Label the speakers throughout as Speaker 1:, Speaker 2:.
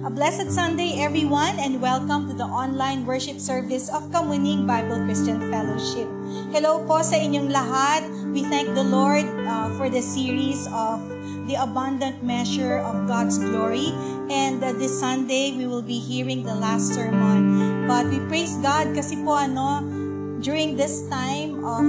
Speaker 1: A blessed Sunday, everyone, and welcome to the online worship service of Kamuning Bible Christian Fellowship. Hello po sa inyong lahat. We thank the Lord for the series of the abundant measure of God's glory. And this Sunday, we will be hearing the last sermon. But we praise God kasi po during this time of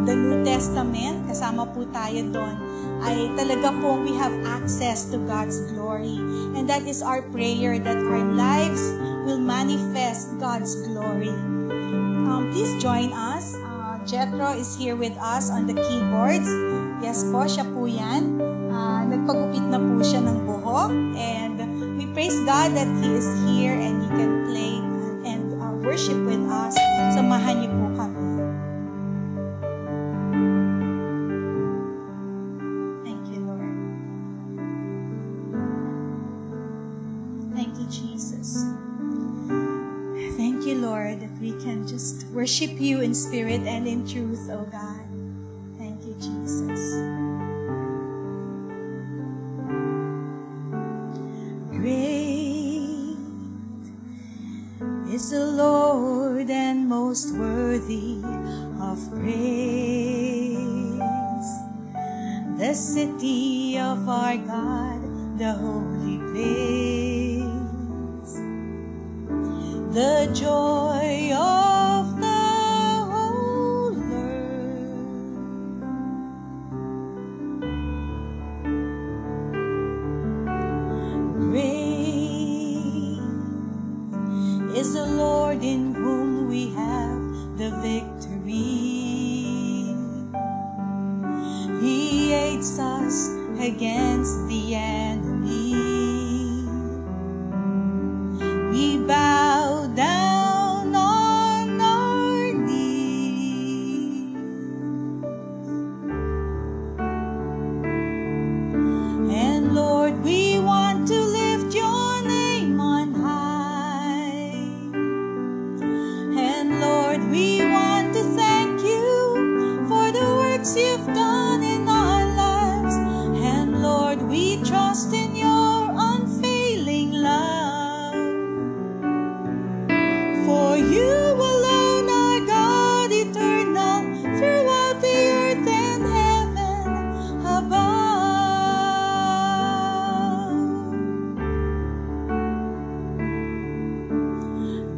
Speaker 1: the New Testament, kasama po tayo doon, ay talaga po we have access to God's glory. And that is our prayer, that our lives will manifest God's glory. Please join us. Jethro is here with us on the keyboards. Yes po, siya po yan. Nagpagupit na po siya ng buhok. And we praise God that He is here and He can play and worship with us. Samahan niyo po kami. Thank you, Lord. Thank you, Jesus. Thank you, Lord, that we can just worship you in spirit and in truth, oh God. Thank you, Jesus. Great is the Lord and most worthy of praise. The city of our God, the holy place. The joy of the whole earth. Great is the Lord in whom we have the victory. He aids us against the enemy. We bow down on our knees, and Lord, we want to lift your name on high. And Lord, we want to thank you for the works you've done in our lives. And Lord, we trust in your unfailing love. For you alone are God eternal throughout the earth and heaven above.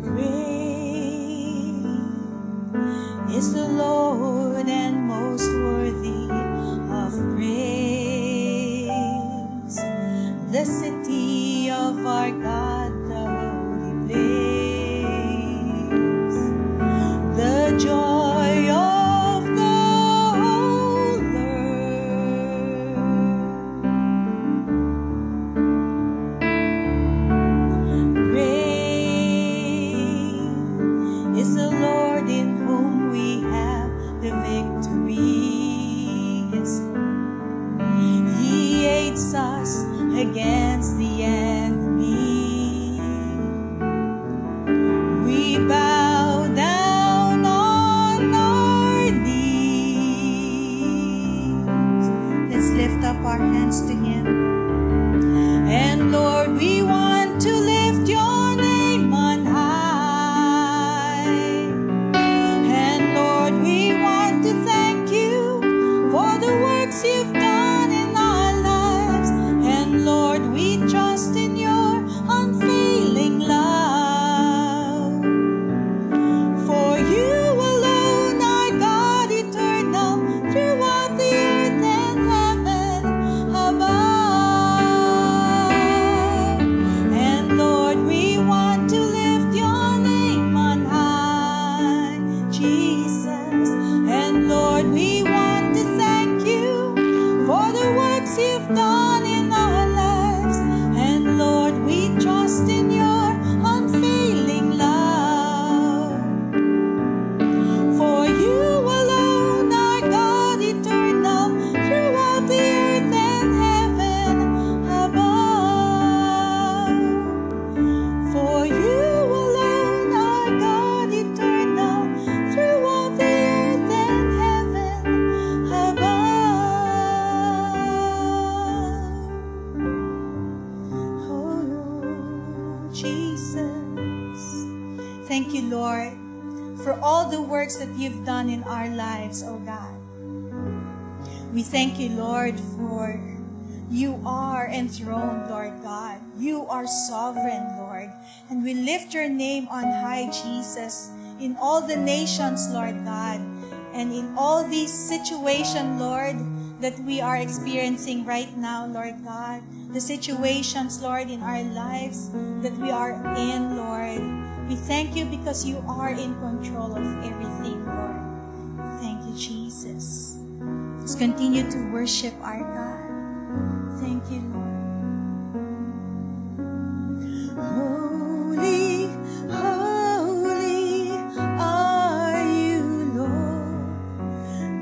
Speaker 1: Great is the Lord and most worthy of praise. The city of our God, the holy place. The joy of the whole earth. Great is the Lord in whom we have the victory. Yes. He aids us against the enemy. We bow down on our knees. Let's lift up our hands to Him. And Lord, we want to lift your name on high. And Lord, we want to thank you for the works you've done in our lives. And Lord, we trust in your Thank you, Lord, for all the works that you've done in our lives, O God. We thank you, Lord, for you are enthroned, Lord God. You are sovereign, Lord. And we lift your name on high, Jesus, in all the nations, Lord God, and in all these situations, Lord, that we are experiencing right now, Lord God. The situations, Lord, in our lives that we are in, Lord. We thank you because you are in control of everything, Lord. Thank you, Jesus. Let's continue to worship our God. Thank you, Lord. Holy, holy are you, Lord.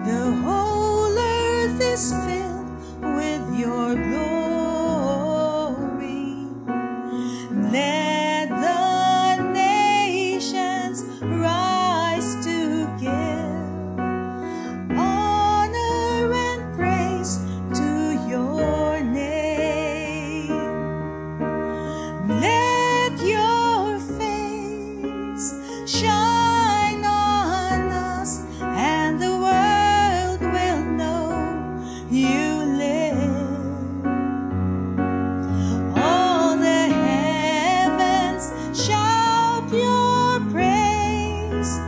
Speaker 1: The whole earth is filled with your glory. Let the nations rise to give honor and praise to your name. Let your face shine on us, and the world will know you live. All the heavens shout your praise.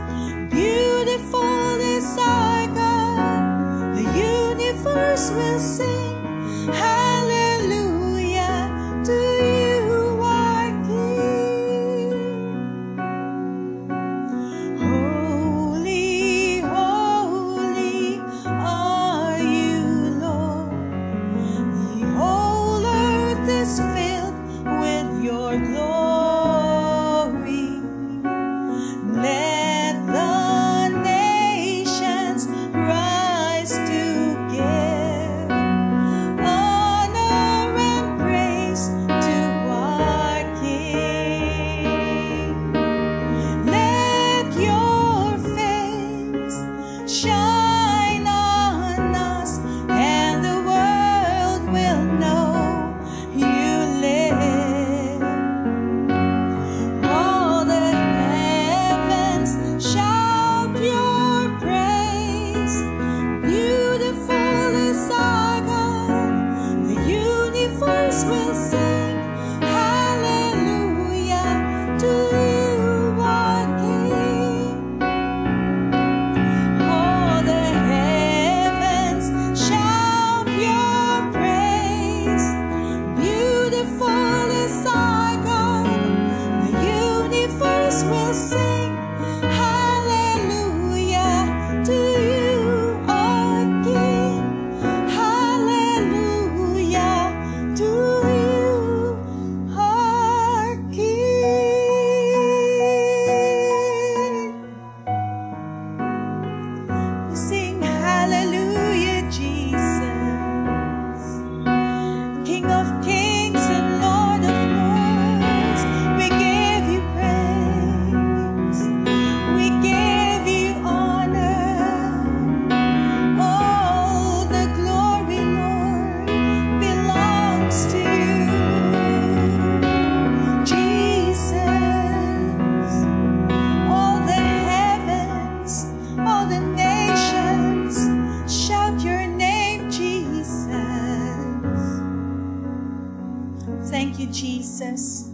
Speaker 1: Beautiful is our God. The universe will sing hallelujah to you, our King. Holy, holy are you, Lord. The whole earth is filled with your glory. Let the nations rise to give honor and praise to our King. Let your face shine on us, and the world will know you live. All the heavens shout your praise. Beautiful is our God. The universe will sing hallelujah to you, our King. All the heavens shout your praise. Beautiful is our God. The universe will sing hallelujah to you, our King. Hallelujah to you, our King. We sing hallelujah, Jesus, King of kings and Lord of lords. We give you praise. We give you honor. All the glory, Lord, belongs to you, Jesus. All the heavens, all the nations shout your name, Jesus. Thank you, Jesus,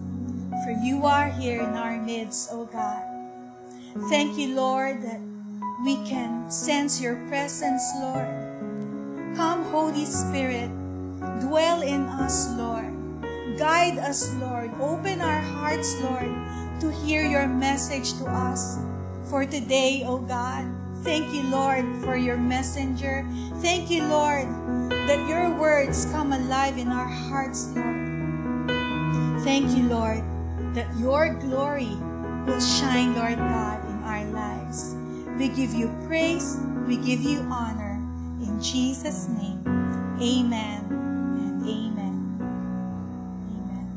Speaker 1: for you are here in our midst, oh God. Thank you, Lord, that we can sense your presence, Lord. Come, Holy Spirit, dwell in us, Lord. Guide us, Lord. Open our hearts, Lord, to hear your message to us for today, oh God. Thank you, Lord, for your messenger. Thank you, Lord, that your words come alive in our hearts, Lord. Thank you, Lord, that your glory will shine, Lord God, in our lives. We give you praise. We give you honor. In Jesus' name, amen and amen. Amen.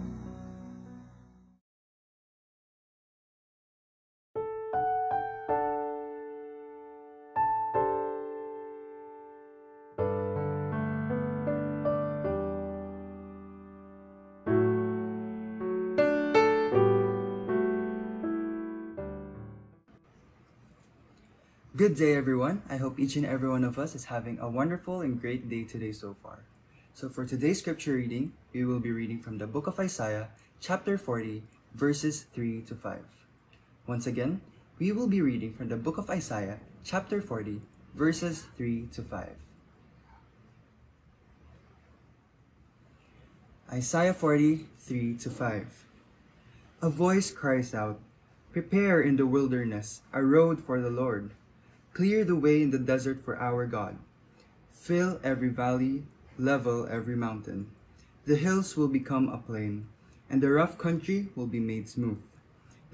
Speaker 2: Good day, everyone. I hope each and every one of us is having a wonderful and great day today so far. So for today's scripture reading, we will be reading from the book of Isaiah, chapter 40, verses 3 to 5. Once again, we will be reading from the book of Isaiah, chapter 40, verses 3 to 5. Isaiah 40, 3 to 5. A voice cries out, "Prepare in the wilderness a road for the Lord. Clear the way in the desert for our God. Fill every valley, level every mountain. The hills will become a plain, and the rough country will be made smooth.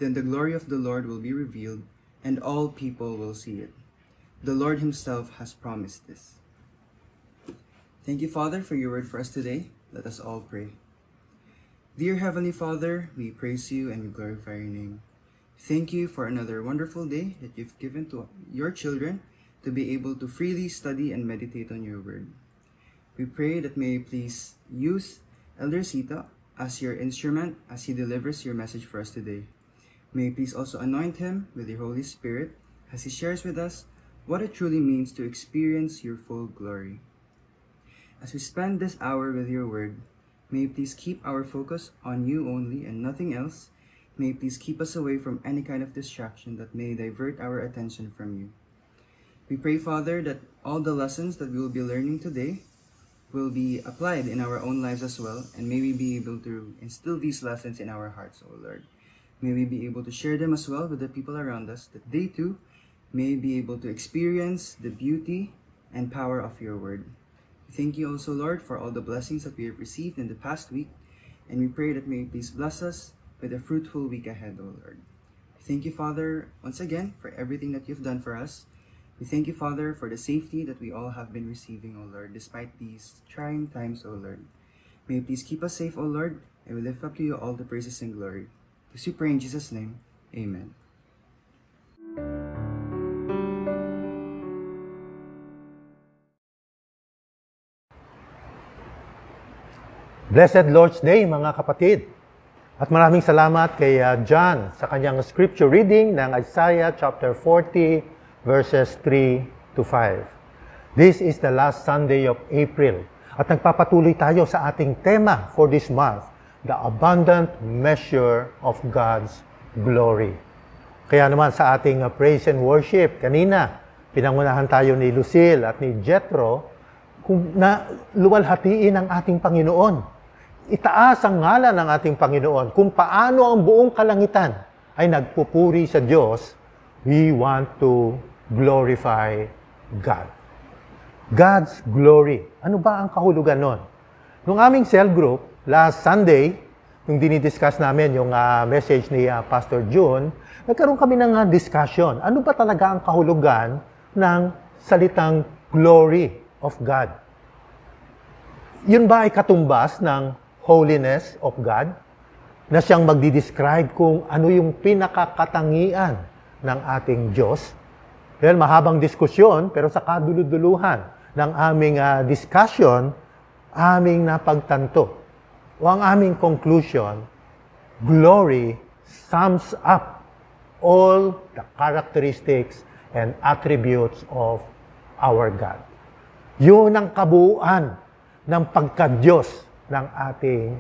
Speaker 2: Then the glory of the Lord will be revealed, and all people will see it. The Lord himself has promised this." Thank you, Father, for your word for us today. Let us all pray. Dear Heavenly Father, we praise you and we glorify your name. Thank you for another wonderful day that you've given to your children to be able to freely study and meditate on your word. We pray that may you please use Elder Sita as your instrument as he delivers your message for us today. May you please also anoint him with your Holy Spirit as he shares with us what it truly means to experience your full glory. As we spend this hour with your word, may you please keep our focus on you only and nothing else. May you please keep us away from any kind of distraction that may divert our attention from you. We pray, Father, that all the lessons that we will be learning today will be applied in our own lives as well, and may we be able to instill these lessons in our hearts, O Lord. May we be able to share them as well with the people around us, that they too may be able to experience the beauty and power of your word. We thank you also, Lord, for all the blessings that we have received in the past week, and we pray that may you please bless us with a fruitful week ahead, O Lord. Thank you, Father, once again for everything that you've done for us. We thank you, Father, for the safety that we all have been receiving, O Lord, despite these trying times, O Lord. May you please keep us safe, O Lord, and we lift up to you all the praises and glory. This we pray in Jesus' name. Amen.
Speaker 3: Blessed Lord's Day, mga kapatid. At maraming salamat kay John sa kanyang scripture reading ng Isaiah chapter 40 verses 3 to 5. This is the last Sunday of April at nagpapatuloy tayo sa ating tema for this month, the abundant measure of God's glory. Kaya naman sa ating praise and worship kanina, pinangunahan tayo ni Lucille at ni Jethro kung na luwalhatiin ang ating Panginoon. Itaas ang ngalan ng ating Panginoon. Kung paano ang buong kalangitan ay nagpupuri sa Diyos, we want to glorify God. God's glory. Ano ba ang kahulugan nun? Nung aming cell group, last Sunday, nung dinidiscuss namin yung message ni Pastor June, nagkaroon kami ng discussion. Ano ba talaga ang kahulugan ng salitang glory of God? Yun ba ay katumbas ng holiness of God, na siyang magdi-describe kung ano yung pinakakatangian ng ating Diyos? Well, mahabang diskusyon, pero sa kaduluduluhan ng aming discussion, aming napagtanto, o ang aming conclusion, glory sums up all the characteristics and attributes of our God. Yun ang kabuuan ng pagka-Diyos ng ating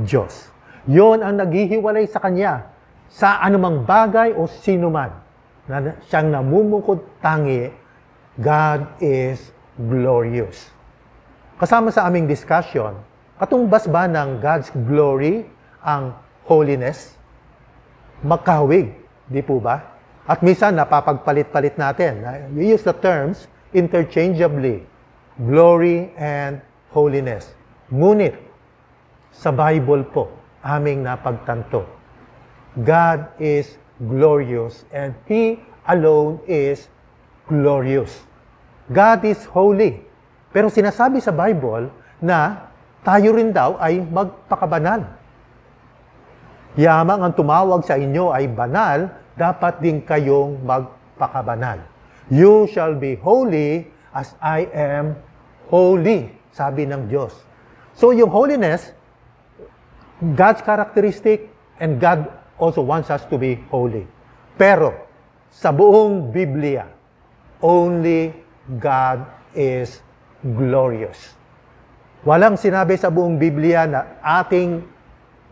Speaker 3: Diyos. Yun ang naghihiwalay sa Kanya sa anumang bagay o sinuman na siyang namumukod tangi. God is glorious. Kasama sa aming discussion, katumbas ba ng God's glory ang holiness? Magkahawig, di po ba? At minsan napapagpalit-palit natin. We use the terms interchangeably, glory and holiness. Ngunit, sa Bible po, aming napagtanto, God is glorious and He alone is glorious. God is holy. Pero sinasabi sa Bible na tayo rin daw ay magpakabanal. Yamang ang tumawag sa inyo ay banal, dapat din kayong magpakabanal. You shall be holy as I am holy, sabi ng Diyos. So yung holiness, God's characteristic, and God also wants us to be holy. Pero, sa buong Biblia, only God is glorious. Walang sinabi sa buong Biblia na ating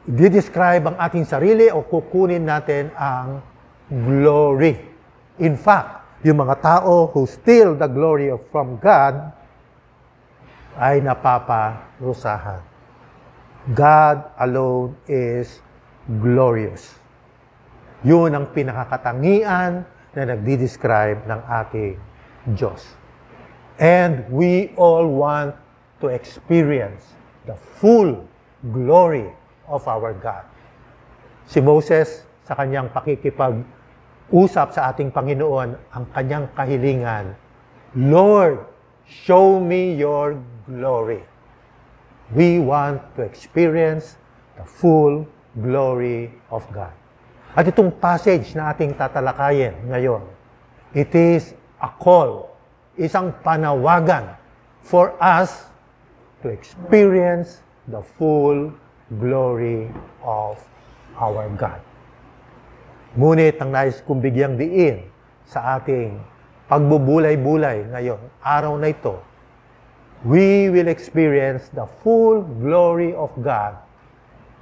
Speaker 3: i-describe ang ating sarili o kukunin natin ang glory. In fact, yung mga tao who steal the glory from God ay napaparusahan. God alone is glorious. Yun ang pinakakatangian na nagdi-describe ng ating Diyos. And we all want to experience the full glory of our God. Si Moses, sa kanyang pakikipag-usap sa ating Panginoon, ang kanyang kahilingan, Lord, show me your glory. We want to experience the full glory of God. At itong passage na ating tatalakayin ngayon, it is a call, isang panawagan for us to experience the full glory of our God. Ngunit ang nais kong bigyang diin sa ating pagbubulay-bulay ngayon, araw na ito, we will experience the full glory of God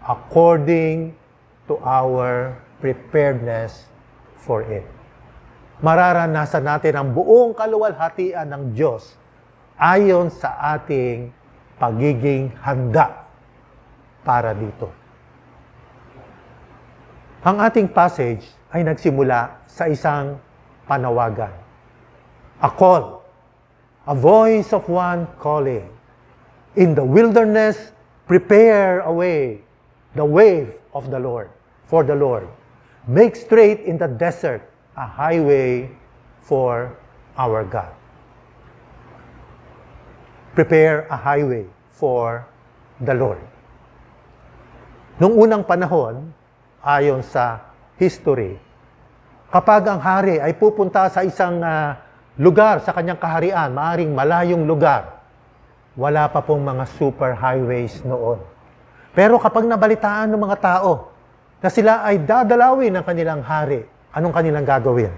Speaker 3: according to our preparedness for it. Mararanasan natin ang buong kaluwalhatian ng Diyos ayon sa ating pagiging handa para dito. Ang ating passage ay nagsimula sa isang panawagan. A call, a voice of one calling. In the wilderness, prepare a way, the way of the Lord, for the Lord. Make straight in the desert a highway for our God. Prepare a highway for the Lord. Noong unang panahon, ayon sa history, kapag ang hari ay pupunta sa isang lugar sa kanyang kaharian, maaring malayong lugar, wala pa pong mga super highways noon. Pero kapag nabalitaan ng mga tao na sila ay dadalawin ng kanilang hari, anong kanilang gagawin?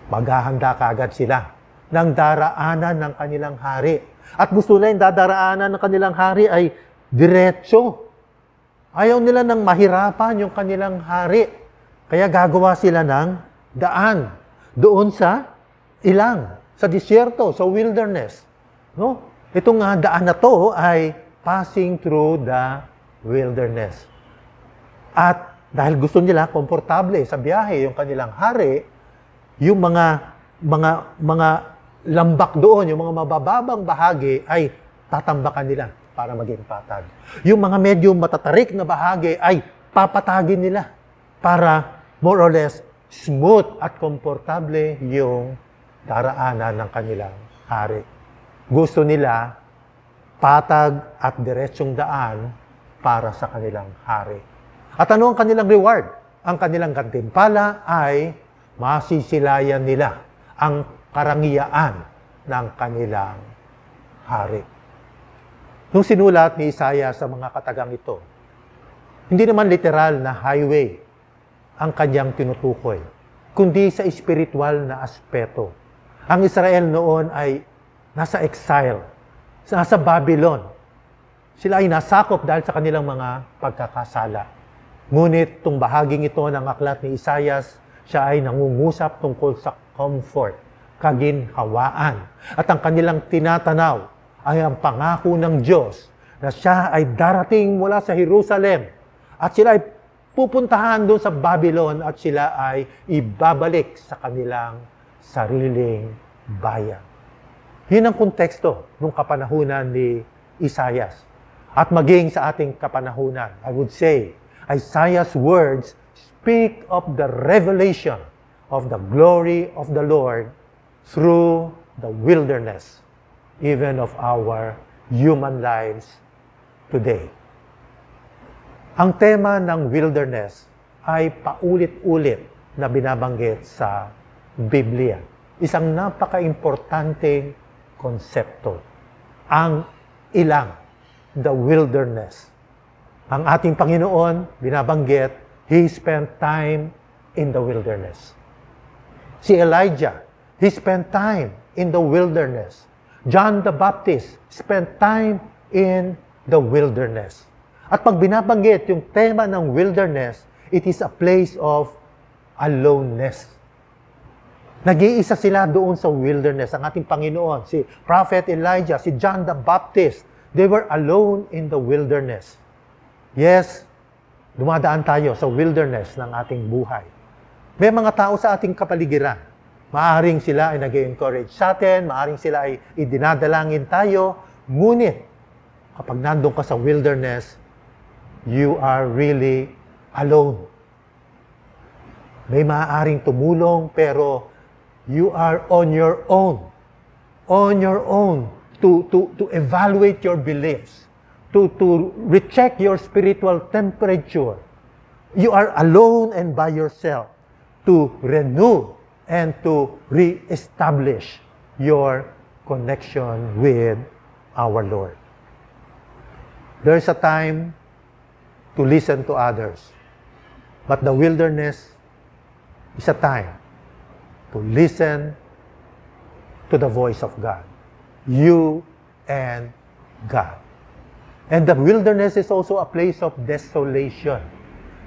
Speaker 3: Maghahanda kaagad sila ng daraanan ng kanilang hari. At gusto nila yung dadaraanan ng kanilang hari ay diretso. Ayaw nila nang mahirapan yung kanilang hari. Kaya gagawa sila ng daan doon sa ilang, sa disyerto, sa wilderness. No? Itong daan na to ay passing through the wilderness. At dahil gusto nila komportable sa biyahe yung kanilang hari, yung mga lambak doon, yung mga mabababang bahagi ay tatambakan nila para maging patag. Yung mga medyo matatarik na bahagi ay papatagin nila para more or less smooth at komportable yung daraanan ng kanilang hari. Gusto nila patag at diretsyong daan para sa kanilang hari. At ano ang kanilang reward? Ang kanilang gantimpala ay masisilayan nila ang karangyaan ng kanilang hari. Nung sinulat ni Isaiah sa mga katagang ito, hindi naman literal na highway ang kanyang tinutukoy, kundi sa espiritual na aspeto. Ang Israel noon ay nasa exile, nasa Babylon. Sila ay nasakop dahil sa kanilang mga pagkakasala. Ngunit itong bahaging ito ng aklat ni Isaiah, siya ay nangungusap tungkol sa comfort, kaginhawaan. At ang kanilang tinatanaw ay ang pangako ng Diyos na siya ay darating mula sa Jerusalem at sila ay pupuntahan doon sa Babylon at sila ay ibabalik sa kanilang sariling bayan. Yun ang konteksto ng kapanahunan ni Isaiah. At maging sa ating kapanahunan, I would say, Isaiah's words speak of the revelation of the glory of the Lord through the wilderness, even of our human lives today. Ang tema ng wilderness ay paulit-ulit na binabanggit sa Biblia. Isang napaka-importanteng konsepto. Ang ilang, the wilderness. Ang ating Panginoon, binabanggit, He spent time in the wilderness. Si Elijah, He spent time in the wilderness. John the Baptist spent time in the wilderness. At pag binabanggit yung tema ng wilderness, it is a place of aloneness. Nag-iisa sila doon sa wilderness, ang ating Panginoon, si Prophet Elijah, si John the Baptist. They were alone in the wilderness. Yes, dumadaan tayo sa wilderness ng ating buhay. May mga tao sa ating kapaligiran. Maaring sila ay nag-encourage sa atin, maaring sila ay idinadalangin tayo, ngunit kapag nandun ka sa wilderness, you are really alone. May maaaring tumulong, pero you are on your own. On your own to evaluate your beliefs, to recheck your spiritual temperature. You are alone and by yourself to renew and to re-establish your connection with our Lord. There's a time to listen to others, but the wilderness is a time to listen to the voice of God. You and God. And the wilderness is also a place of desolation.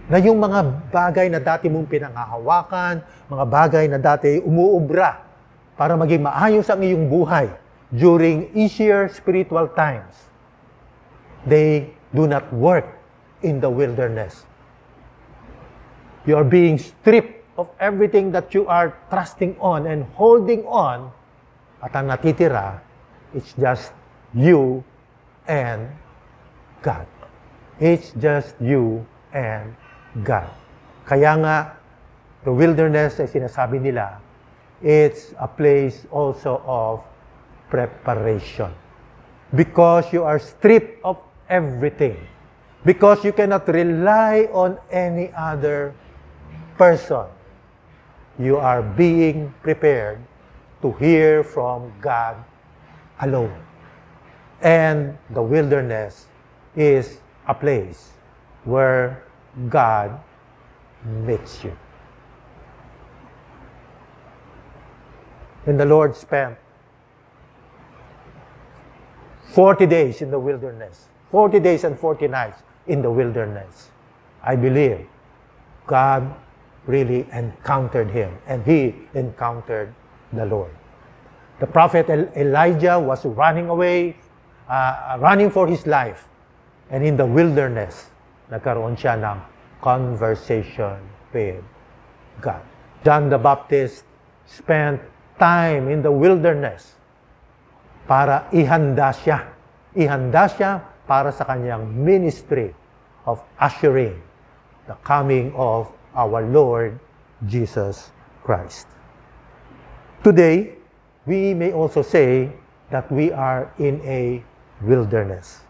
Speaker 3: Na yung mga bagay na dati mong pinangahawakan, mga bagay na dati umuubra para maging maayos ang iyong buhay during easier spiritual times, they do not work in the wilderness. You are being stripped of everything that you are trusting on and holding on, at ang natitira, it's just you and God. It's just you and God. Kaya nga, the wilderness, ay sinasabi nila, it's a place also of preparation. Because you are stripped of everything. Because you cannot rely on any other person. You are being prepared to hear from God alone. And the wilderness is a place where God meets you. And the Lord spent 40 days in the wilderness. 40 days and 40 nights in the wilderness. I believe God really encountered him, and he encountered the Lord. The prophet Elijah was running away, running for his life. And in the wilderness, nagkaroon siya ng conversation with God. John the Baptist spent time in the wilderness para ihanda siya. Ihanda siya para sa kanyang ministry of ushering the coming of our Lord Jesus Christ. Today, we may also say that we are in a wilderness.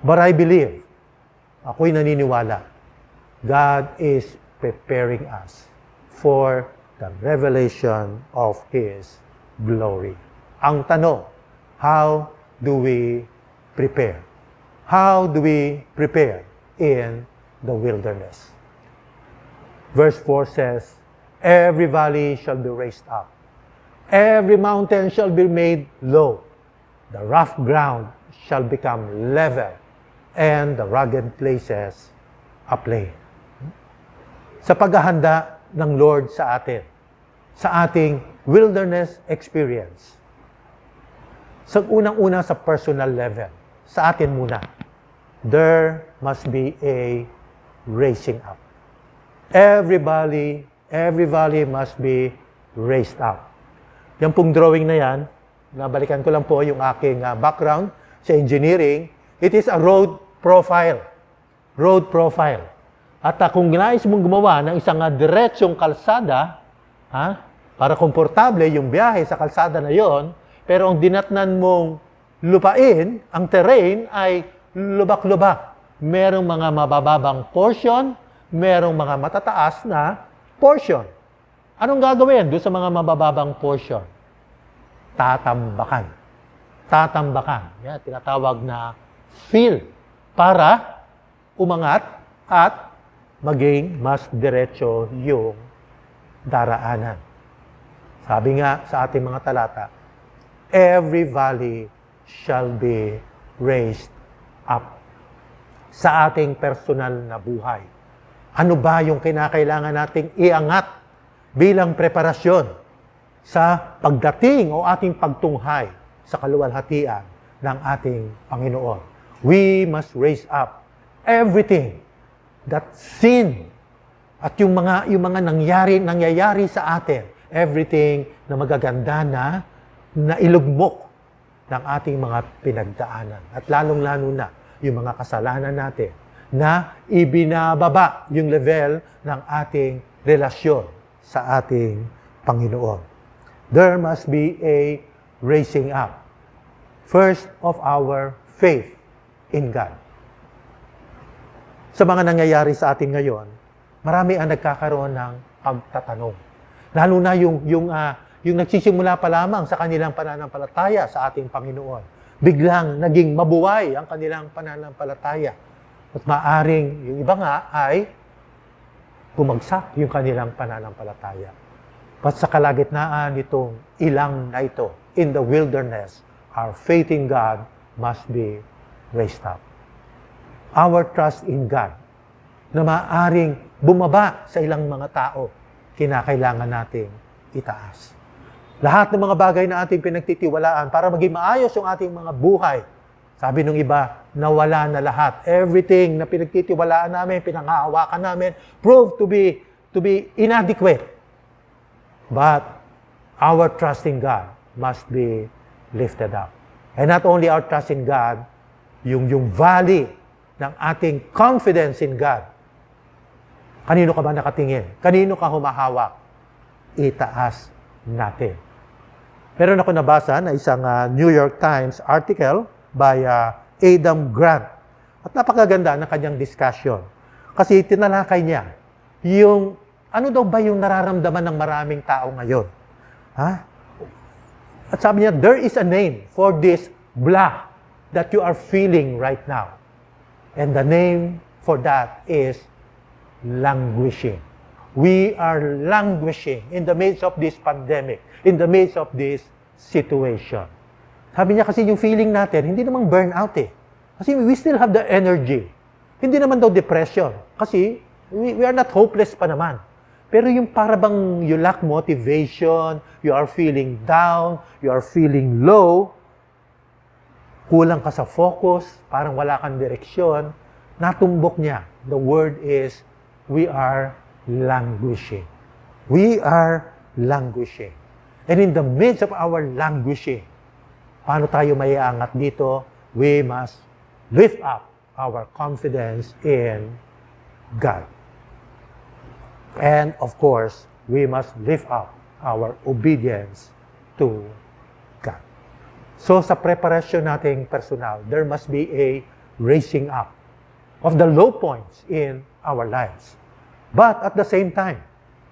Speaker 3: But I believe, ako'y naniniwala, God is preparing us for the revelation of His glory. Ang tanong, how do we prepare? How do we prepare in the wilderness? Verse 4 says, every valley shall be raised up. Every mountain shall be made low. The rough ground shall become level, and the rugged places a plain. Sa paghahanda ng Lord sa atin, sa ating wilderness experience, sa unang-una sa personal level, sa atin muna, there must be a raising up. Every valley must be raised up. Yan pong drawing na yan, nabalikan ko lang po yung aking background sa engineering. It is a road profile. Road profile. At kung nais mong gumawa ng isang diretsyong kalsada, para komportable yung biyahe sa kalsada na yon, pero ang dinatnan mong lupain, ang terrain ay lubak-lubak. Merong mga mabababang portion, merong mga matataas na portion. Anong gagawin doon sa mga mabababang portion? Tatambakan. Tatambakan. Yan, tinatawag na fill para umangat at maging mas diretso yung daraanan. Sabi nga sa ating mga talata, every valley shall be raised up. Sa ating personal na buhay, ano ba yung kinakailangan nating iangat bilang preparasyon sa pagdating o ating pagtunghay sa kaluwalhatian ng ating Panginoon? We must raise up everything that sin at yung mga nangyayari sa atin, everything na magaganda na ilugmok ng ating mga pinagdaanan. At lalong-lalo na yung mga kasalanan natin na ibinababa yung level ng ating relasyon sa ating Panginoon. There must be a raising up. First of our faith in God. Sa mga nangyayari sa atin ngayon, marami ang nagkakaroon ng pagtatanong. Lalo na yung nagsisimula pa lamang sa kanilang pananampalataya sa ating Panginoon. Biglang naging mabuhay ang kanilang pananampalataya. At maaring yung iba nga ay bumagsak yung kanilang pananampalataya. At sa kalagitnaan nitong ilang na ito, in the wilderness, our faith in God must be raised up. Our trust in God, na maaring bumaba sa ilang mga tao, kinakailangan nating itaas. Lahat ng mga bagay na ating pinagtitiwalaan para maging maayos yung ating mga buhay. Sabi nung iba, nawala na lahat. Everything na pinagtitiwalaan namin, pinangahawakan namin, proved to be inadequate. But our trust in God must be lifted up. And not only our trust in God, yung valley ng ating confidence in God. Kanino ka ba nakatingin? Kanino ka humahawak? Itaas natin. Meron ako nabasa na isang New York Times article by Adam Grant. At napakaganda ng kanyang discussion. Kasi tinalakay niya yung ano daw ba yung nararamdaman ng maraming tao ngayon. At sabi niya, there is a name for this blah that you are feeling right now. And the name for that is languishing. We are languishing in the midst of this pandemic, in the midst of this situation. Sabi niya kasi yung feeling natin, hindi namang burnout eh. Kasi we still have the energy. Hindi naman daw depression. Kasi we are not hopeless pa naman. Pero yung parabang you lack motivation, you are feeling down, you are feeling low, kulang ka sa focus, parang wala kang direksyon, natumbok niya. The word is, we are languishing. We are languishing. And in the midst of our languishing, paano tayo maiangat dito? We must lift up our confidence in God. And of course, we must lift up our obedience to God. So sa preparasyon nating personal, there must be a raising up of the low points in our lives. But at the same time,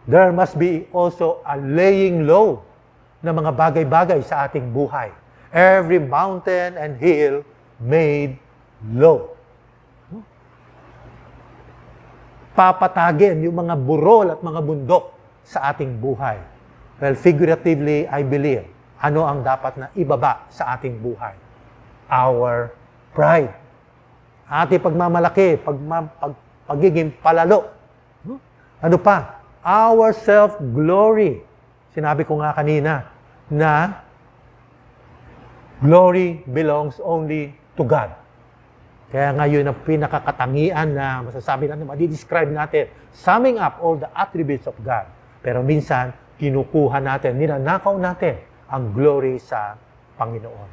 Speaker 3: there must be also a laying low ng mga bagay-bagay sa ating buhay. Every mountain and hill made low. Papatagin yung mga burol at mga bundok sa ating buhay. Well, figuratively, I believe, ano ang dapat na ibaba sa ating buhay? Our pride. Ating pagmamalaki, pagiging palalo. Ano pa? Our self-glory. Sinabi ko nga kanina na glory belongs only to God. Kaya ngayon ang pinakakatangian na masasabi natin, madi-describe natin, summing up all the attributes of God. Pero minsan, kinukuha natin, ninanakaw natin ang glory sa Panginoon.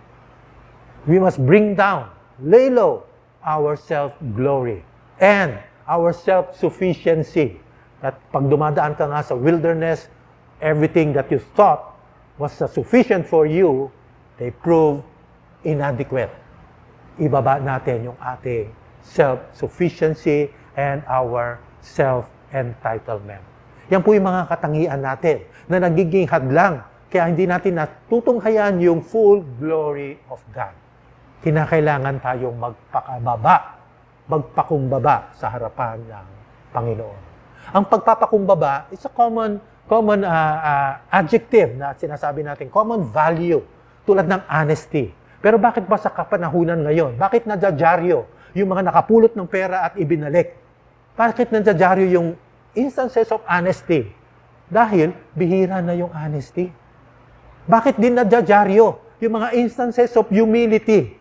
Speaker 3: We must bring down, lay low, our self-glory and our self-sufficiency. At pag dumadaan ka nga sa wilderness, everything that you thought was sufficient for you, they prove inadequate. Ibaba natin yung ating self-sufficiency and our self-entitlement. Yan po yung mga katangian natin na nagiging hadlang kaya hindi natin natutunghayan yung full glory of God. Kinakailangan tayong magpakumbaba sa harapan ng Panginoon. Ang pagpapakumbaba is a common adjective na sinasabi natin, common value, tulad ng honesty. Pero bakit ba sa kapanahunan ngayon? Bakit nadyadyaryo yung mga nakapulot ng pera at ibinalik? Bakit nadyadyaryo yung instances of honesty? Dahil bihira na yung honesty. Bakit din nadyadyaryo yung mga instances of humility?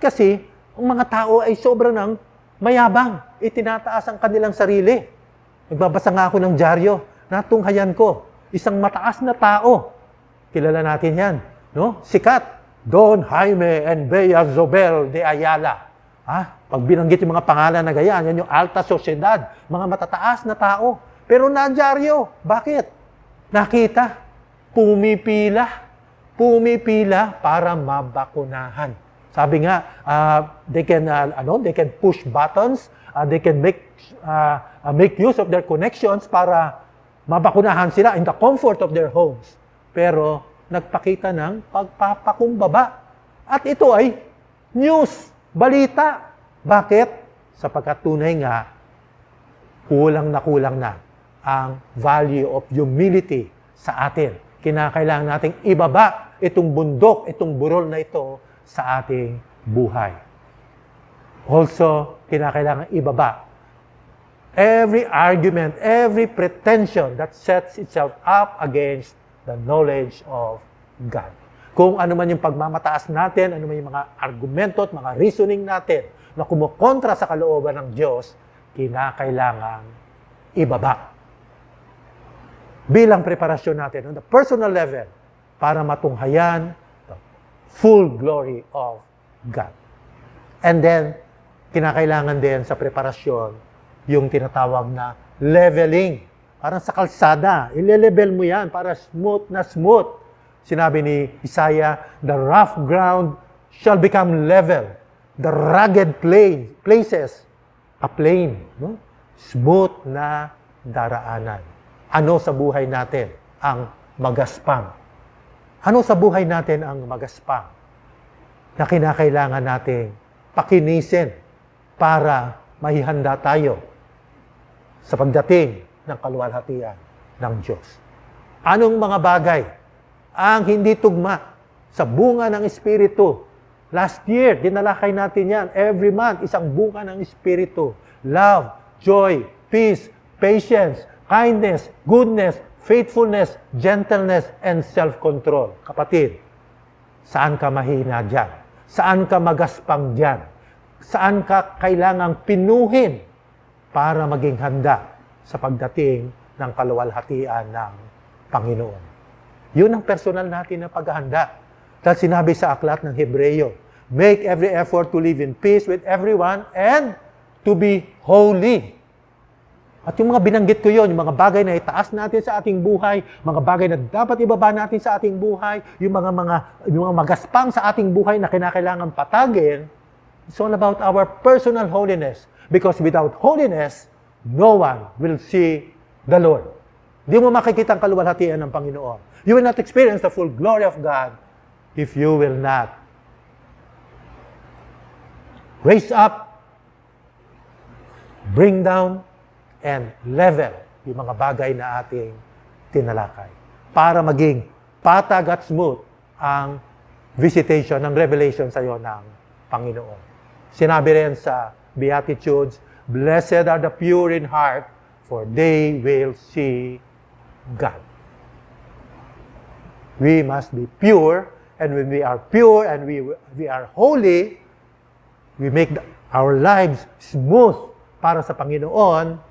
Speaker 3: Kasi ang mga tao ay sobra ng mayabang. Itinataas ang kanilang sarili. Nagbabasa nga ako ng dyaryo. Natunghayan ko. Isang mataas na tao. Kilala natin yan. No? Sikat. Don Jaime and Bea Zobel de Ayala. Pag binanggit yung mga pangalan na ganyan, yan yung alta sosyedad. Mga matataas na tao. Pero nadyaryo. Bakit? Nakita. Pumipila para mabakunahan. Sabi nga, they can push buttons, they can make use of their connections para mabakunahan sila in the comfort of their homes. Pero nagpakita ng pagpapakumbaba. At ito ay news, balita. Bakit? Sapagkat tunay nga, kulang na ang value of humility sa atin. Kinakailangan nating ibaba itong bundok, itong burol na ito sa ating buhay. Also, kinakailangan ibaba every argument, every pretension that sets itself up against the knowledge of God. Kung ano man yung pagmamataas natin, ano man yung mga argumento at mga reasoning natin na kumukontra sa kalooban ng Diyos, kinakailangan ibaba. Bilang preparasyon natin on the personal level para matunghayan the full glory of God. And then, kinakailangan din sa preparasyon yung tinatawag na leveling. Parang sa kalsada, ile-level mo yan para smooth na smooth. Sinabi ni Isaiah, the rough ground shall become level. The rugged places, a plain. No? Smooth na daraanan. Ano sa buhay natin ang magaspang? Ano sa buhay natin ang magaspang? Na kinakailangan nating pakinisin para mahihanda tayo sa pagdating ng kaluwalhatian ng Diyos. Anong mga bagay ang hindi tugma sa bunga ng Espiritu? Last year, dinalakay natin yan. Every month, isang bunga ng Espiritu. Love, joy, peace, patience, kindness, goodness, faithfulness, gentleness, and self-control. Kapatid, saan ka mahina dyan? Saan ka magaspang dyan? Saan ka kailangang pinuhin para maging handa sa pagdating ng kaluwalhatian ng Panginoon? Yun ang personal natin na paghahanda. Dahil sinabi sa aklat ng Hebreyo, make every effort to live in peace with everyone and to be holy. At yung mga binanggit ko yun, yung mga bagay na itaas natin sa ating buhay, mga bagay na dapat ibaba natin sa ating buhay, yung mga magaspang sa ating buhay na kinakailangan patagin, it's all about our personal holiness. Because without holiness, no one will see the Lord. Hindi mo makikita ang kaluwalhatian ng Panginoon. You will not experience the full glory of God if you will not raise up, bring down, and level yung mga bagay na ating tinalakay para maging patag at smooth ang visitation, ng revelation sa iyo ng Panginoon. Sinabi rin sa Beatitudes, blessed are the pure in heart, for they will see God. We must be pure, and when we are pure and we are holy, we make our lives smooth para sa Panginoon.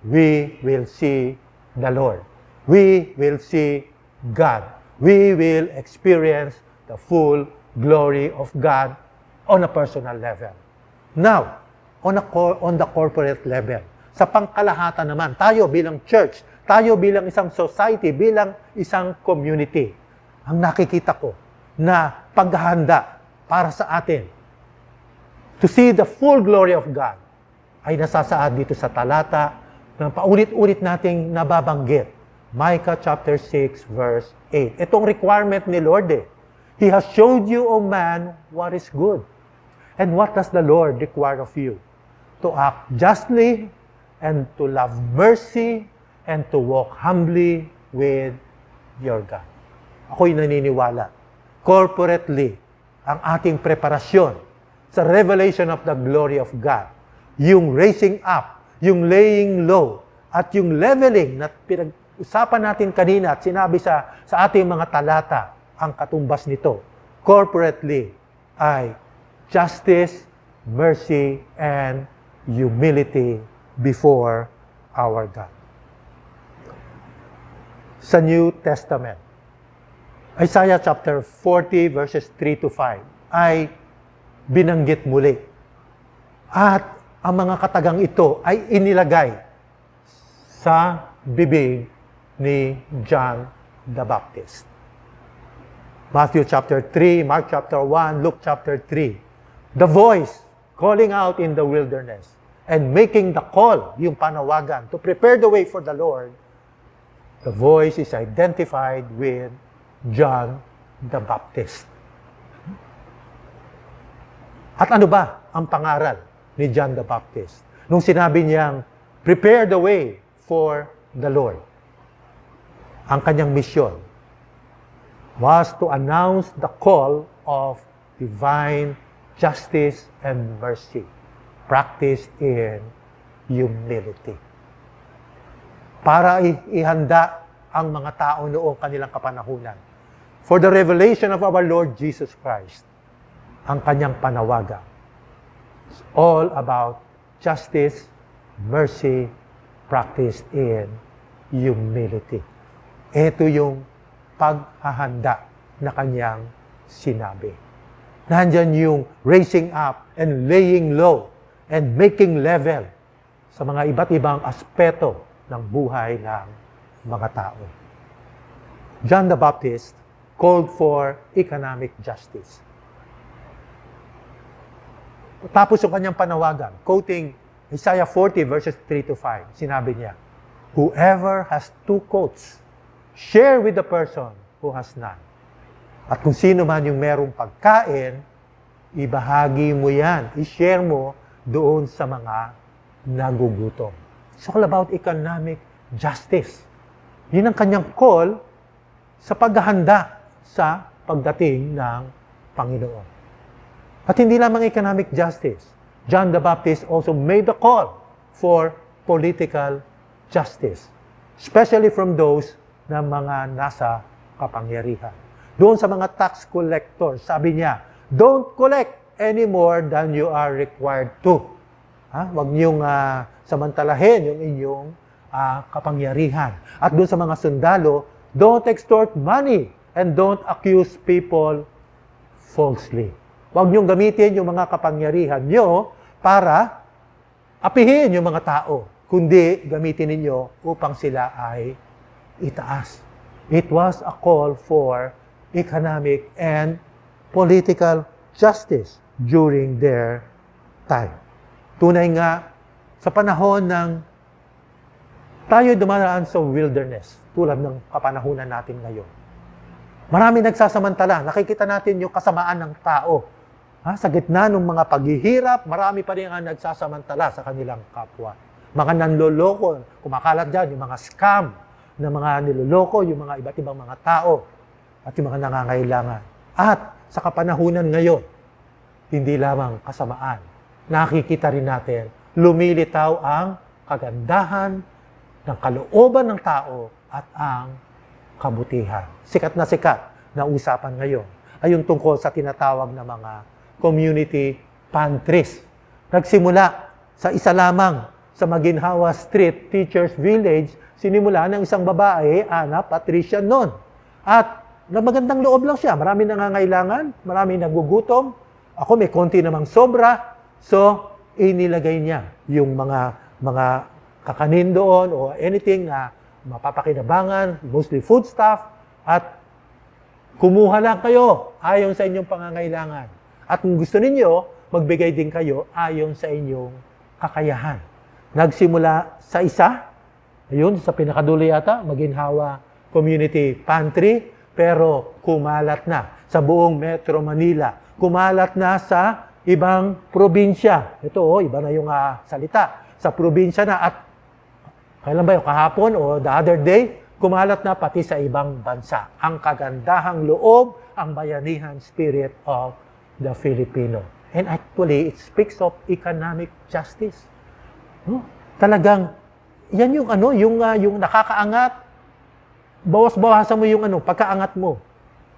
Speaker 3: We will see the Lord. We will see God. We will experience the full glory of God on a personal level. Now, on the corporate level, sa pangkalahatan naman, tayo bilang church, tayo bilang isang society, bilang isang community, ang nakikita ko na paghahanda para sa atin to see the full glory of God ay nasasaad dito sa talata na paulit-ulit nating nababanggit. Micah chapter 6 verse 8. Itong requirement ni Lord He has showed you, O man, what is good. And what does the Lord require of you? To act justly and to love mercy and to walk humbly with your God. Ako'y naniniwala, corporately, ang ating preparasyon sa revelation of the glory of God, yung raising up, yung laying low, at yung leveling na pinag-usapan natin kanina at sinabi sa ating mga talata, ang katumbas nito, corporately, ay justice, mercy, and humility before our God. Sa New Testament, Isaiah chapter 40 verses 3 to 5 ay binanggit muli. At ang mga katagang ito ay inilagay sa bibig ni John the Baptist. Matthew chapter 3, Mark chapter 1, Luke chapter 3. The voice calling out in the wilderness and making the call, yung panawagan, to prepare the way for the Lord. The voice is identified with John the Baptist. At ano ba ang pangaral ni John the Baptist? Nung sinabi niyang, prepare the way for the Lord. Ang kanyang misyon was to announce the call of divine justice and mercy practiced in humility. Para ihanda ang mga tao noong kanilang kapanahunan for the revelation of our Lord Jesus Christ. Ang kanyang panawagan. It's all about justice, mercy, practiced in humility. Ito yung paghahanda na kanyang sinabi. Nandyan yung raising up and laying low and making level sa mga iba't ibang aspeto ng buhay ng mga tao. John the Baptist called for economic justice. Tapos yung kanyang panawagan, quoting Isaiah 40 verses 3 to 5, sinabi niya, whoever has 2 coats, share with the person who has none. At kung sino man yung merong pagkain, ibahagi mo yan, i-share mo doon sa mga nagugutom. It's all about economic justice. Yun ang kanyang call sa paghahanda sa pagdating ng Panginoon. At hindi lamang economic justice. John the Baptist also made the call for political justice, especially from those na mga nasa kapangyarihan. Doon sa mga tax collectors, sabi niya, don't collect any more than you are required to. Huwag niyong samantalahin yung inyong kapangyarihan. At doon sa mga sundalo, don't extort money and don't accuse people falsely. Huwag niyong gamitin yung mga kapangyarihan niyo para apihin yung mga tao, kundi gamitin ninyo upang sila ay itaas. It was a call for economic and political justice during their time. Tunay nga, sa panahon ng tayo dumaraan sa wilderness, tulad ng kapanahunan natin ngayon. Marami nagsasamantala. Nakikita natin yung kasamaan ng tao. Sa gitna ng mga paghihirap, marami pa rin ang nagsasamantala sa kanilang kapwa. Mga nanloloko, kumakalat dyan, yung mga scam na mga niloloko, yung mga iba't ibang mga tao at yung mga nangangailangan. At sa kapanahunan ngayon, hindi lamang kasamaan. Nakikita rin natin, lumilitaw ang kagandahan ng kalooban ng tao at ang kabutihan. Sikat na usapan ngayon ay yung tungkol sa tinatawag na mga community pantries. Nagsimula sa isa lamang sa Maginhawa Street Teachers Village, sinimula ng isang babae, Ana Patricia noon. At magandang loob lang siya. Marami nangangailangan, marami nagugutom. Ako may konti namang sobra. So, inilagay niya yung mga kakanin doon o anything na mapapakinabangan, mostly foodstuff, at kumuha lang kayo ayon sa inyong pangangailangan. At kung gusto ninyo, magbigay din kayo ayon sa inyong kakayahan. Nagsimula sa isa, ayun, sa pinakadulo yata, Maginhawa Community Pantry, pero kumalat na sa buong Metro Manila. Kumalat na sa ibang probinsya. Ito, iba na yung salita. Sa probinsya na at Kailan ba yung kahapon o the other day, kumalat na pati sa ibang bansa. Ang kagandahang loob, ang bayanihan spirit of the Filipino. And actually, it speaks of economic justice. No? Talagang, yan yung yung nakakaangat. Bawas-bawasan mo yung pagkaangat mo.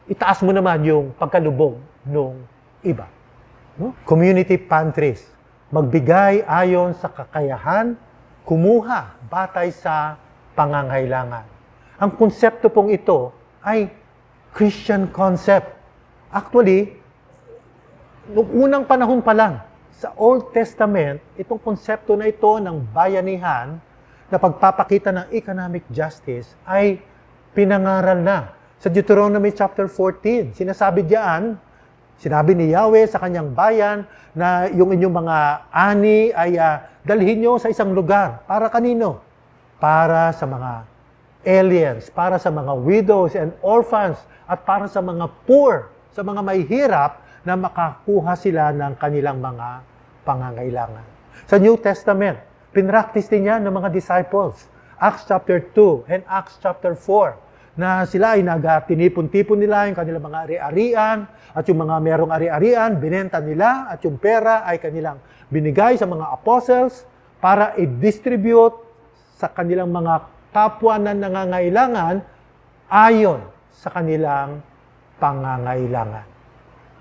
Speaker 3: Itaas mo naman yung pagkalubog ng iba. No? Community pantries. Magbigay ayon sa kakayahan, kumuha batay sa pangangailangan. Ang konsepto pong ito ay Christian concept. Actually, noong unang panahon pa lang, sa Old Testament, itong konsepto na ito ng bayanihan na pagpapakita ng economic justice ay pinangaral na. Sa Deuteronomy chapter 14, sinasabi ni Yahweh sa kanyang bayan na yung inyong mga ani ay dalhin nyo sa isang lugar. Para kanino? Para sa mga aliens, para sa mga widows and orphans, at para sa mga poor, sa mga may hirap na makakuha sila ng kanilang mga pangangailangan. Sa New Testament, pinractice din yan ng mga disciples. Acts chapter 2 and Acts chapter 4, na sila ay tinipon-tipon nila yung kanilang mga ari-arian, at yung mga merong ari-arian, binenta nila, at yung pera ay kanilang binigay sa mga apostles para i-distribute sa kanilang mga kapwa na nangangailangan ayon sa kanilang pangangailangan.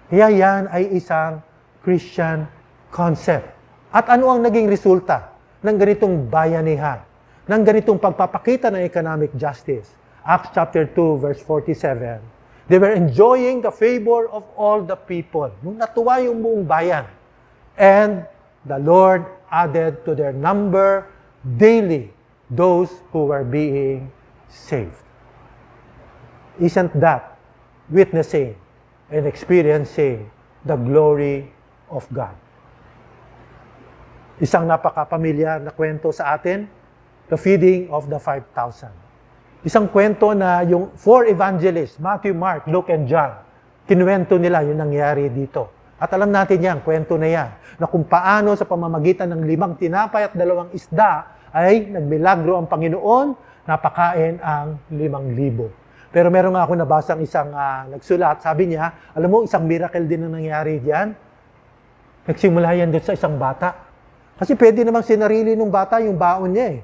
Speaker 3: Kaya yan ay isang Christian concept. At ano ang naging resulta ng ganitong bayanihan, ng ganitong pagpapakita ng economic justice? Acts chapter 2, verse 47. They were enjoying the favor of all the people. Nung natuwa yung buong bayan. And the Lord added to their number daily those who were being saved. Isn't that witnessing and experiencing the glory of God? Isang napakapamilyar na kwento sa atin, the feeding of the 5,000. Isang kwento na yung 4 evangelists, Matthew, Mark, Luke, and John, kinuwento nila yung nangyari dito. At alam natin yan, kwento na yan, na kung paano sa pamamagitan ng 5 tinapay at 2 isda, ay nagmilagro ang Panginoon, napakain ang 5,000. Pero meron nga ako nabasang isang nagsulat, sabi niya, alam mo, isang miracle din ang nangyari diyan. Nagsimula yan doon sa isang bata. Kasi pwede namang sinarili ng bata yung baon niya eh.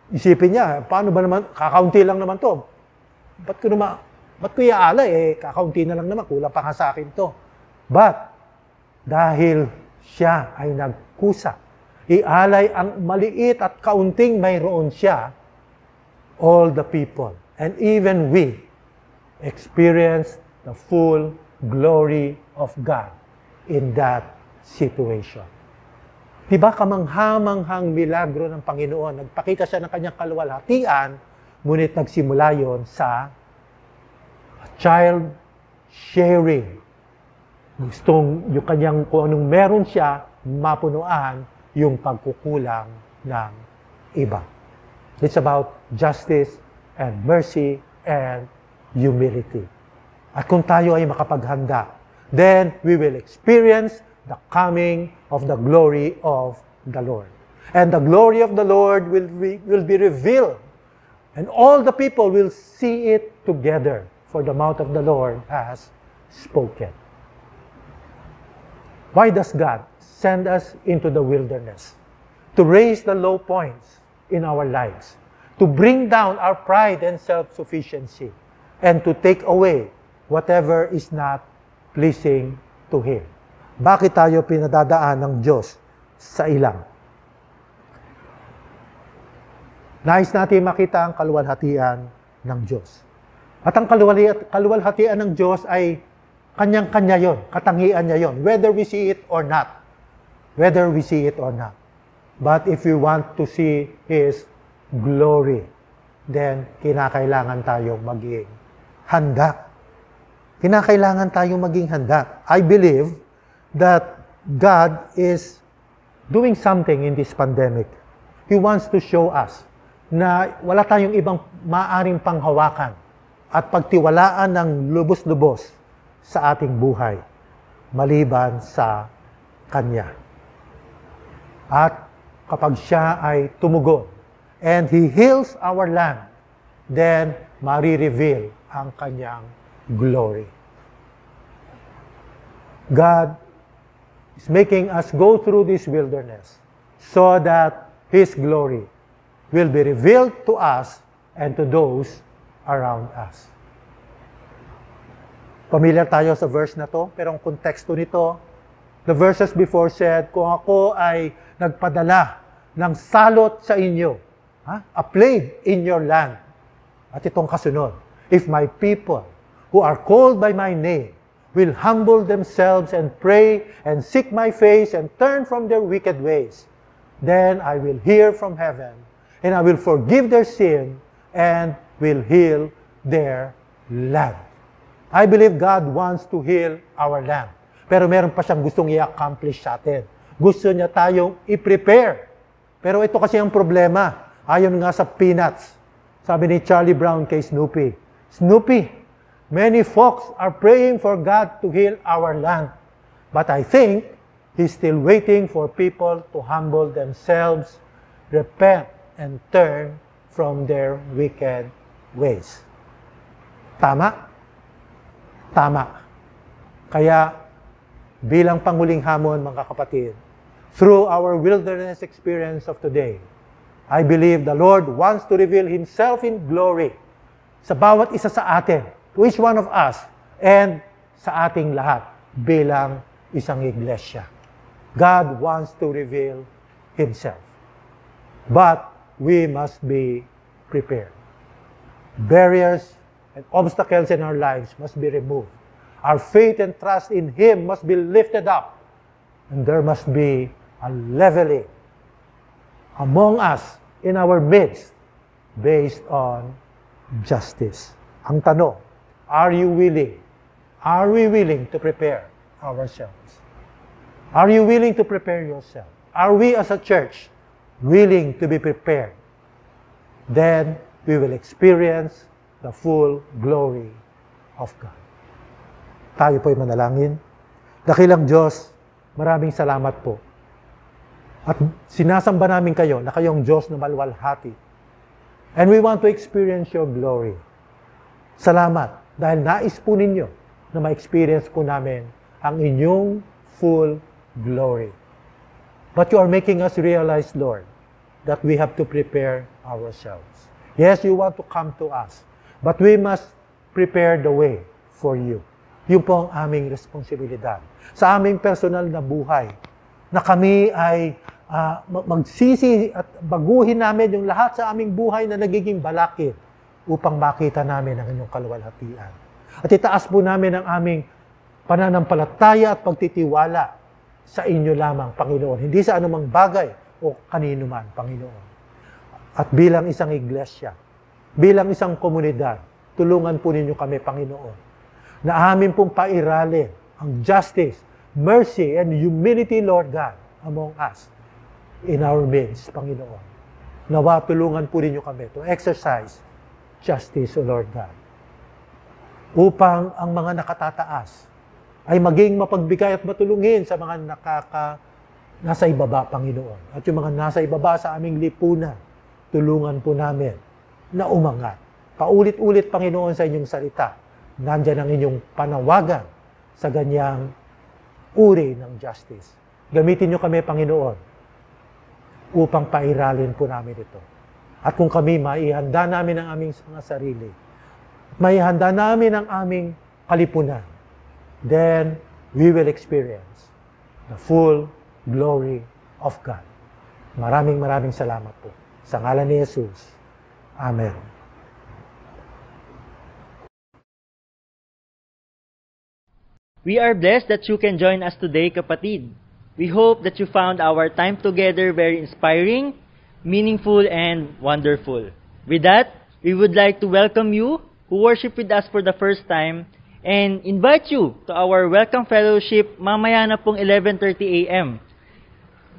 Speaker 3: Isipin niya, paano ba naman, kakaunti lang naman to. Ba't ko iaalay eh, kakaunti na lang naman, kulang pa nga sa akin to. But, dahil siya ay nagkusa, ialay ang maliit at kaunting mayroon siya, all the people, and even we, experience the full glory of God in that situation. Diba kamanghamanghang milagro ng Panginoon? Nagpakita siya ng kanyang kaluwalhatian, ngunit nagsimula yon sa a child sharing. Gustong yung kanyang kung anong meron siya, mapunuan yung pagkukulang ng iba. It's about justice and mercy and humility. At kung tayo ay makapaghanda, then we will experience the coming of the glory of the Lord. And the glory of the Lord will be revealed. And all the people will see it together, for the mouth of the Lord has spoken. Why does God send us into the wilderness? To raise the low points in our lives. To bring down our pride and self-sufficiency. And to take away whatever is not pleasing to Him. Bakit tayo pinadadaan ng Diyos sa ilang? Nais natin makita ang kaluwalhatian ng Diyos. At ang kaluwalhatian ng Diyos ay kanyang-kanya yon, katangian niya yon, whether we see it or not. Whether we see it or not. But if we want to see His glory, then kinakailangan tayong maging handa. Kinakailangan tayong maging handa. I believe that God is doing something in this pandemic. He wants to show us na wala tayong ibang maaring panghawakan at pagtiwalaan ng lubos-lubos sa ating buhay, maliban sa Kanya. At kapag siya ay tumugon, and He heals our land, then marireveal ang kanyang glory. God is making us go through this wilderness so that His glory will be revealed to us and to those around us. Familiar tayo sa verse na to, pero ang konteksto nito, the verses before said, kung ako ay nagpadala ng salot sa inyo, a plague in your land. At itong kasunod, if my people who are called by my name will humble themselves and pray and seek my face and turn from their wicked ways, then I will hear from heaven and I will forgive their sin and will heal their land. I believe God wants to heal our land. Pero meron pa siyang gustong i-accomplish sa atin. Gusto niya tayong i-prepare. Pero ito kasi ang problema. Ayon nga sa Peanuts. Sabi ni Charlie Brown kay Snoopy, Snoopy, many folks are praying for God to heal our land. But I think He's still waiting for people to humble themselves, repent, and turn from their wicked ways. Tama? Tama. Kaya, bilang panguling hamon, mga kapatid, through our wilderness experience of today, I believe the Lord wants to reveal Himself in glory sa bawat isa sa atin, to each one of us, and sa ating lahat bilang isang iglesia. God wants to reveal Himself. But we must be prepared. Barriers and obstacles in our lives must be removed. Our faith and trust in Him must be lifted up. And there must be a leveling among us in our midst based on justice. Ang tanong, are you willing? Are we willing to prepare ourselves? Are you willing to prepare yourself? Are we as a church willing to be prepared? Then we will experience the full glory of God. Tayo po'y manalangin. Dakilang Diyos, maraming salamat po. At sinasamba namin kayo na kayong Diyos na maluwalhati. And we want to experience your glory. Salamat dahil nais po ninyo na ma-experience po namin ang inyong full glory. But you are making us realize, Lord, that we have to prepare ourselves. Yes, you want to come to us. But we must prepare the way for you. Yun po ang aming responsibilidad. Sa aming personal na buhay, na kami ay magsisi at baguhin namin yung lahat sa aming buhay na nagiging balakid upang makita namin ang inyong kaluwalhatian. At itaas po namin ang aming pananampalataya at pagtitiwala sa inyo lamang, Panginoon. Hindi sa anumang bagay o kanino man, Panginoon. At bilang isang iglesia, bilang isang komunidad, tulungan po ninyo kami, Panginoon, na amin pong pairalin ang justice, mercy, and humility, Lord God, among us, in our midst, Panginoon. Nawa, tulungan po ninyo kami to exercise justice, O Lord God, upang ang mga nakatataas ay maging mapagbigay at matulungin sa mga nasa ibaba, Panginoon. At yung mga nasa ibaba sa aming lipunan, tulungan po namin na umangat. Paulit-ulit, Panginoon, sa inyong salita. Nandyan ang inyong panawagan sa ganyang uri ng justice. Gamitin nyo kami, Panginoon, upang pairalin po namin ito. At kung kami maihanda namin ang aming mga sarili, maihanda namin ang aming kalipunan, then we will experience the full glory of God. Maraming salamat po. Sa ngalan ni Jesus. Amen.
Speaker 4: We are blessed that you can join us today, kapatid. We hope that you found our time together very inspiring, meaningful, and wonderful. With that, we would like to welcome you who worship with us for the first time and invite you to our welcome fellowship mamaya na pong 11:30 a.m.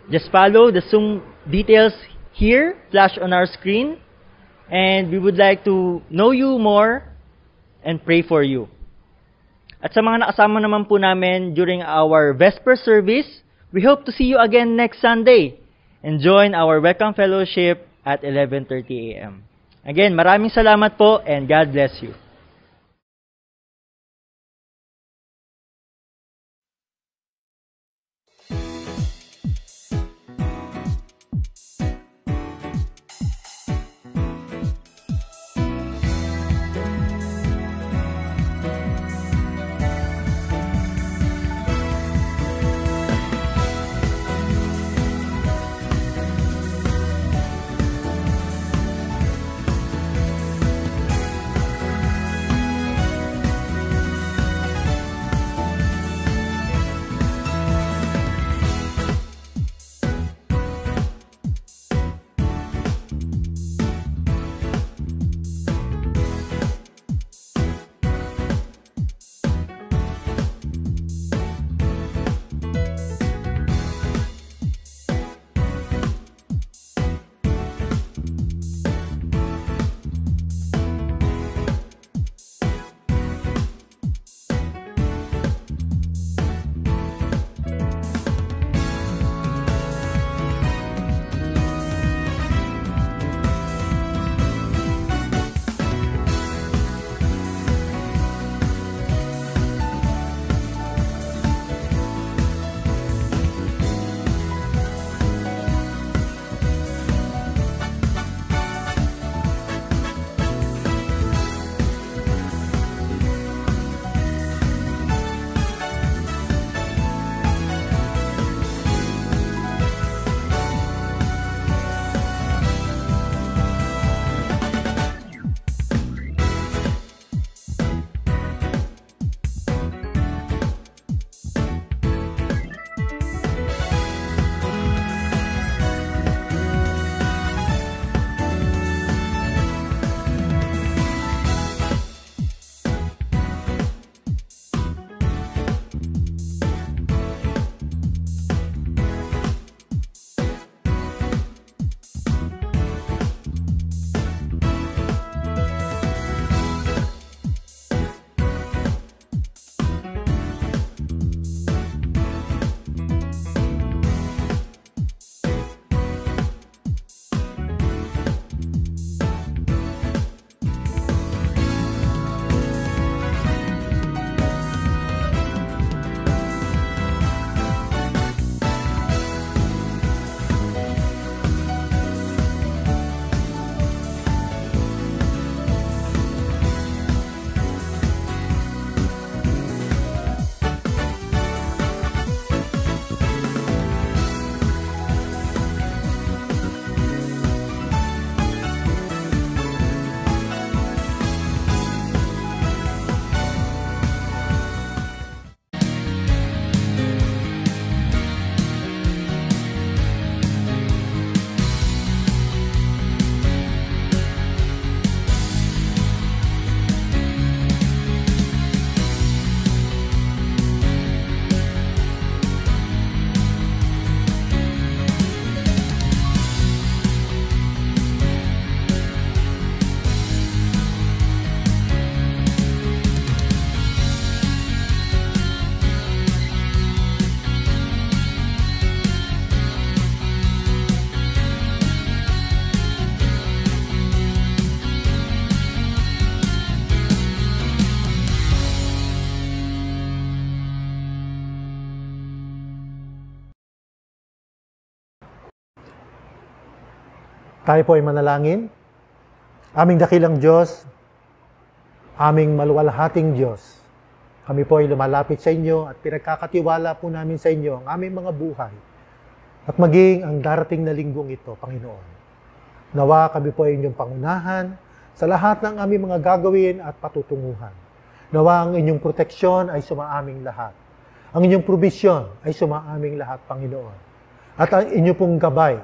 Speaker 4: Just follow the Zoom details here, flash on our screen, and we would like to know you more and pray for you. At sa mga nakasama naman po namin during our Vesper service, we hope to see you again next Sunday and join our welcome fellowship at 11:30 a.m. Again, maraming salamat po and God bless you.
Speaker 3: Tayo po ay manalangin. Aming dakilang Diyos, aming maluwalhating Diyos, kami po ay lumalapit sa inyo at pinagkakatiwala po namin sa inyo ang aming mga buhay at maging ang darating na linggong ito, Panginoon. Nawa kami po ay inyong pangunahan sa lahat ng aming mga gagawin at patutunguhan. Nawa ang inyong proteksyon ay sumaaming lahat. Ang inyong probisyon ay sumaaming lahat, Panginoon. At ang inyong pong gabay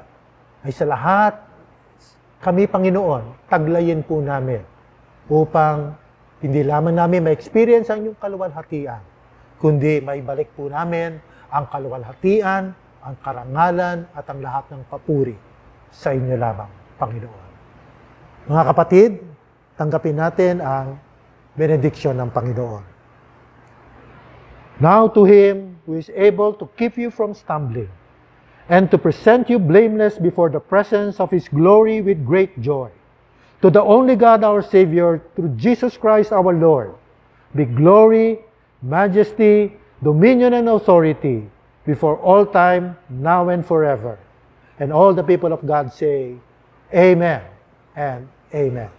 Speaker 3: ay sa lahat kami, Panginoon, taglayin po namin upang hindi lamang namin ma-experience ang inyong kaluwalhatian, kundi maibalik po namin ang kaluwalhatian, ang karangalan at ang lahat ng papuri sa inyo lamang, Panginoon. Mga kapatid, tanggapin natin ang benediksyon ng Panginoon. Now to Him who is able to keep you from stumbling and to present you blameless before the presence of His glory with great joy. To the only God our Savior, through Jesus Christ our Lord, be glory, majesty, dominion, and authority before all time, now and forever. And all the people of God say, Amen and Amen.